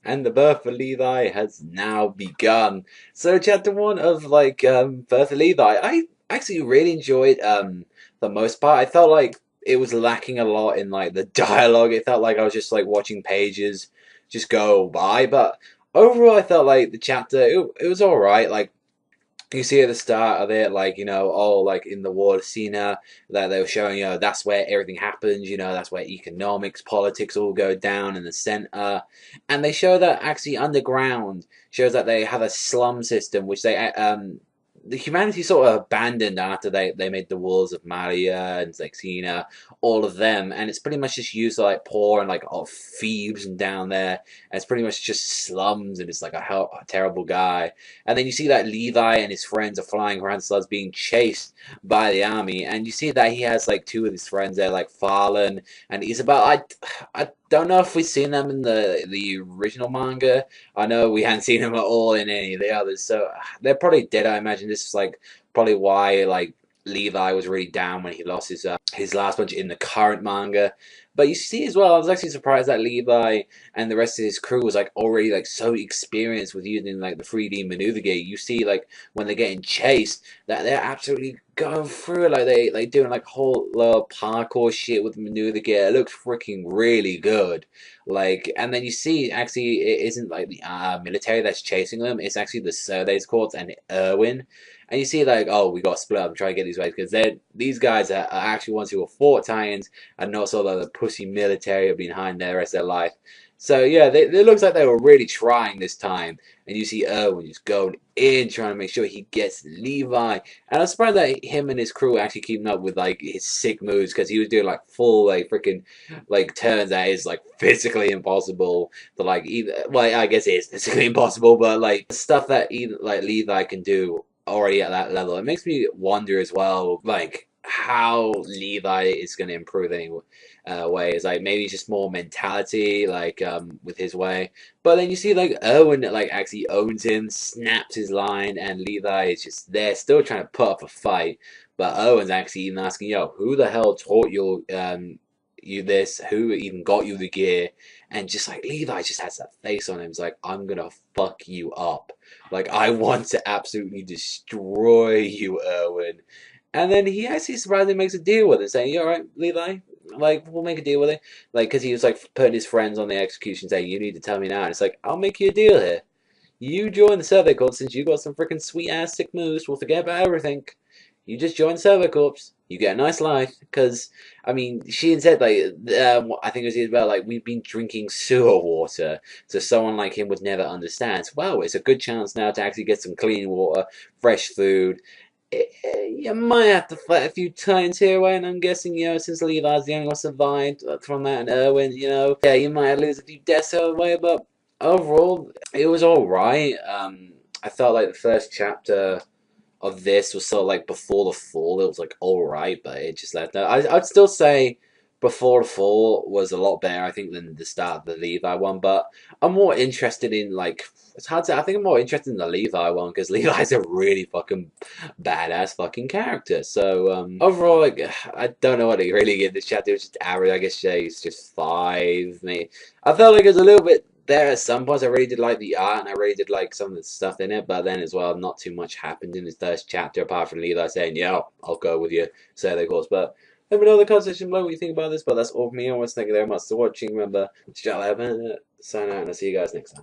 And the birth of Levi has now begun. So chapter one of birth of Levi, I actually really enjoyed the most part. I felt like it was lacking a lot in like the dialogue. It felt like I was just like watching pages just go by. But overall, I felt like the chapter it was all right. Like you see at the start of it, like, all like in the war scene that they were showing, that's where everything happens, that's where economics, politics all go down in the center. And they show that actually underground shows that they have a slum system, which the humanity sort of abandoned after they made the walls of Maria and Xena, all of them, and it's pretty much just used to like poor and like all thieves and down there, and it's pretty much just slums, and it's like a terrible guy. And then you see that Levi and his friends are flying around slums being chased by the army, and you see that he has like two of his friends there, like Farlan and Isabel. I don't know if we've seen them in the original manga. I know we hadn't seen them at all in any of the others, so they're probably dead. I imagine this is like probably why like Levi was really down when he lost his last bunch in the current manga. But you see as well, I was actually surprised that Levi and the rest of his crew was like already like so experienced with using like the 3D maneuver gear. You see like when they're getting chased that they're absolutely going through it, like they like doing like whole parkour shit with maneuver gear. It looks freaking really good. Like, and then you see actually it isn't like the military that's chasing them. It's actually the Savagezweipanda and Erwin. And you see like, oh, we got to split up and try to get these ways because these guys are actually ones who were fought Titans and not sort of the pussy military have been behind their rest of their life. So yeah, it looks like they were really trying this time. And you see Erwin just going in, trying to make sure he gets Levi. And I'm surprised that him and his crew were actually keeping up with like his sick moves because he was doing like full like freaking like turns that is like physically impossible to like either. Well, I guess it is physically impossible, but like stuff that either like Levi can do already at that level. It makes me wonder as well, like how Levi is going to improve any ways. Like maybe it's just more mentality, like with his way. But then you see like Erwin like actually owns him, snaps his line, and Levi is just there, still trying to put up a fight. But Owen's actually even asking, yo, who the hell taught you this? Who even got you the gear? And just like Levi just has that face on him. It's like, I'm gonna fuck you up. Like I want to absolutely destroy you, Erwin. And then he actually surprisingly makes a deal with it, saying, "You all right, Levi? Like, we'll make a deal with it." Like, because he was like putting his friends on the execution, saying, "You need to tell me now." And it's like, "I'll make you a deal here. You join the Survey Corps since you got some freaking sweet ass sick moves. We'll forget about everything. You just join Survey Corps. You get a nice life." Because I mean, she had said like, I think it was about like we've been drinking sewer water, so someone like him would never understand. So, well, it's a good chance now to actually get some clean water, fresh food. You might have to fight a few times here, and I'm guessing, since Levi's the only one survived from that, and Erwin, yeah, you might lose a few deaths away, but overall, it was alright. I felt like the first chapter of this was sort of like before the fall. It was like alright, but it just left no. I'd still say before the fall was a lot better, I think, than the start of the Levi one. But I'm more interested in like it's hard to. I think I'm more interested in the Levi one because Levi's a really fucking badass fucking character. So overall, like I don't know what to really give this chapter. It was just average. I guess yeah, it's just five. Me, I felt like it was a little bit there at some points. I really did like the art and I really did like some of the stuff in it, but then as well, not too much happened in the first chapter apart from Levi saying, "Yeah, I'll go with you," say they course. But let me know in the comment section below what you think about this. But that's all from me. I want to thank you very much for watching. Remember, sign out, and I'll see you guys next time.